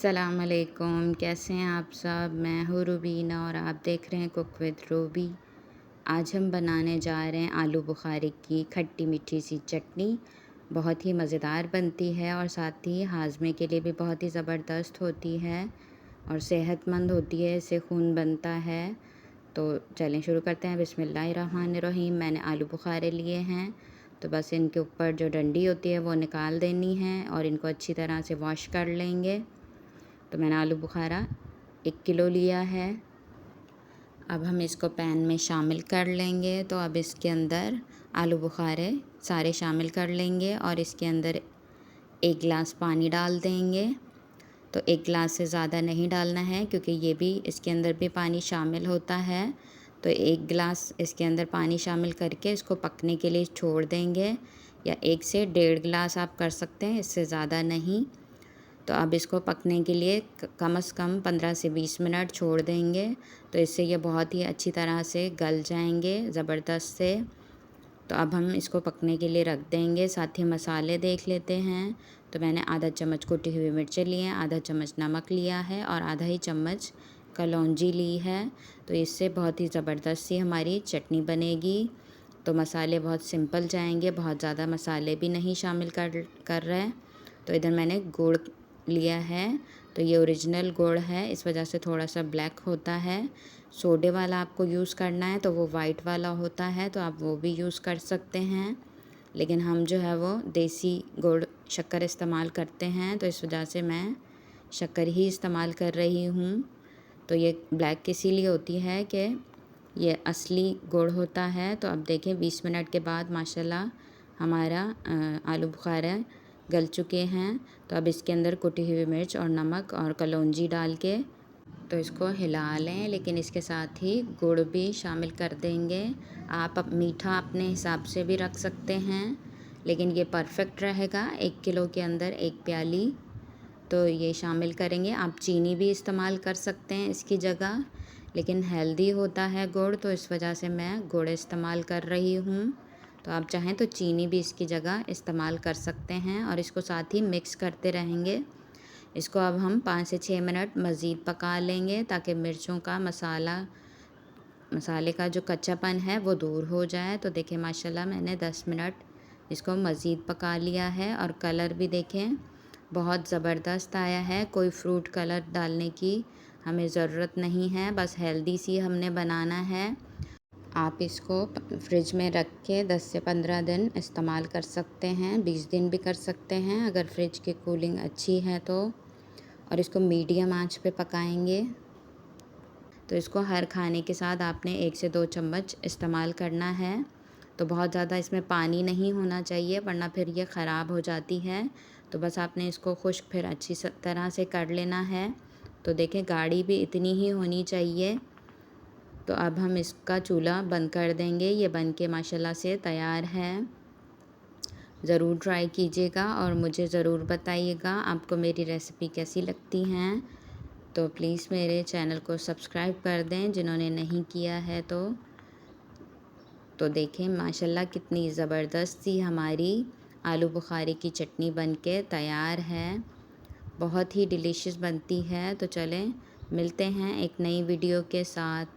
अस्सलामुअलैकुम, कैसे हैं आप सब। मैं हूँ रुबीना और आप देख रहे हैं कुक विद रूबी। आज हम बनाने जा रहे हैं आलू बुखारे की खट्टी मीठी सी चटनी। बहुत ही मज़ेदार बनती है और साथ ही हाजमे के लिए भी बहुत ही ज़बरदस्त होती है और सेहतमंद होती है, इससे खून बनता है। तो चलें शुरू करते हैं। बिस्मिल्लाहिर्रहमानिर्रहीम। मैंने आलू बुखारे लिए हैं, तो बस इनके ऊपर जो डंडी होती है वो निकाल देनी है और इनको अच्छी तरह से वॉश कर लेंगे। तो मैंने आलू बुखारा 1 किलो लिया है। अब हम इसको पैन में शामिल कर लेंगे। तो अब इसके अंदर आलू बुखारे सारे शामिल कर लेंगे और इसके अंदर 1 गिलास पानी डाल देंगे। तो 1 गिलास से ज़्यादा नहीं डालना है क्योंकि ये भी इसके अंदर भी पानी शामिल होता है। तो 1 गिलास इसके अंदर पानी शामिल करके इसको पकने के लिए छोड़ देंगे, या 1 से 1.5 गिलास आप कर सकते हैं, इससे ज़्यादा नहीं। तो अब इसको पकने के लिए कम से कम 15 से 20 मिनट छोड़ देंगे। तो इससे ये बहुत ही अच्छी तरह से गल जाएंगे ज़बरदस्त से। तो अब हम इसको पकने के लिए रख देंगे। साथ ही मसाले देख लेते हैं। तो मैंने आधा चम्मच कुटी हुई मिर्चें लिए हैं, आधा चम्मच नमक लिया है और आधा ही चम्मच कलौंजी ली है। तो इससे बहुत ही ज़बरदस्त सी हमारी चटनी बनेगी। तो मसाले बहुत सिंपल जाएंगे, बहुत ज़्यादा मसाले भी नहीं शामिल कर रहे हैं। तो इधर मैंने गुड़ लिया है। तो ये ओरिजिनल गुड़ है, इस वजह से थोड़ा सा ब्लैक होता है। सोडे वाला आपको यूज़ करना है तो वो वाइट वाला होता है, तो आप वो भी यूज़ कर सकते हैं। लेकिन हम जो है वो देसी गुड़ शक्कर इस्तेमाल करते हैं, तो इस वजह से मैं शक्कर ही इस्तेमाल कर रही हूँ। तो ये ब्लैक इसीलिए होती है कि ये असली गुड़ होता है। तो अब देखें 20 मिनट के बाद माशाल्लाह हमारा आलू बुखारा गल चुके हैं। तो अब इसके अंदर कुटी हुई मिर्च और नमक और कलौंजी डाल के तो इसको हिला लें, लेकिन इसके साथ ही गुड़ भी शामिल कर देंगे। आप मीठा अपने हिसाब से भी रख सकते हैं, लेकिन ये परफेक्ट रहेगा 1 किलो के अंदर 1 प्याली। तो ये शामिल करेंगे। आप चीनी भी इस्तेमाल कर सकते हैं इसकी जगह, लेकिन हेल्दी होता है गुड़, तो इस वजह से मैं गुड़ इस्तेमाल कर रही हूँ। तो आप चाहें तो चीनी भी इसकी जगह इस्तेमाल कर सकते हैं और इसको साथ ही मिक्स करते रहेंगे। इसको अब हम 5 से 6 मिनट मज़ीद पका लेंगे ताकि मिर्चों का मसाले का जो कच्चापन है वो दूर हो जाए। तो देखें माशाल्लाह मैंने 10 मिनट इसको मज़ीद पका लिया है और कलर भी देखें बहुत ज़बरदस्त आया है। कोई फ्रूट कलर डालने की हमें ज़रूरत नहीं है, बस हेल्दी सी हमने बनाना है। आप इसको फ्रिज में रख के 10 से 15 दिन इस्तेमाल कर सकते हैं, 20 दिन भी कर सकते हैं अगर फ्रिज की कूलिंग अच्छी है तो। और इसको मीडियम आंच पे पकाएंगे। तो इसको हर खाने के साथ आपने 1 से 2 चम्मच इस्तेमाल करना है। तो बहुत ज़्यादा इसमें पानी नहीं होना चाहिए वरना फिर ये ख़राब हो जाती है। तो बस आपने इसको खुश्क फिर अच्छी तरह से कर लेना है। तो देखें गाढ़ी भी इतनी ही होनी चाहिए। तो अब हम इसका चूल्हा बंद कर देंगे। ये बन के माशाल्लाह से तैयार है। ज़रूर ट्राई कीजिएगा और मुझे ज़रूर बताइएगा आपको मेरी रेसिपी कैसी लगती हैं। तो प्लीज़ मेरे चैनल को सब्सक्राइब कर दें जिन्होंने नहीं किया है तो देखें माशाल्लाह कितनी ज़बरदस्त सी हमारी आलू बुखारे की चटनी बनके तैयार है। बहुत ही डिलीशियस बनती है। तो चलें मिलते हैं एक नई वीडियो के साथ।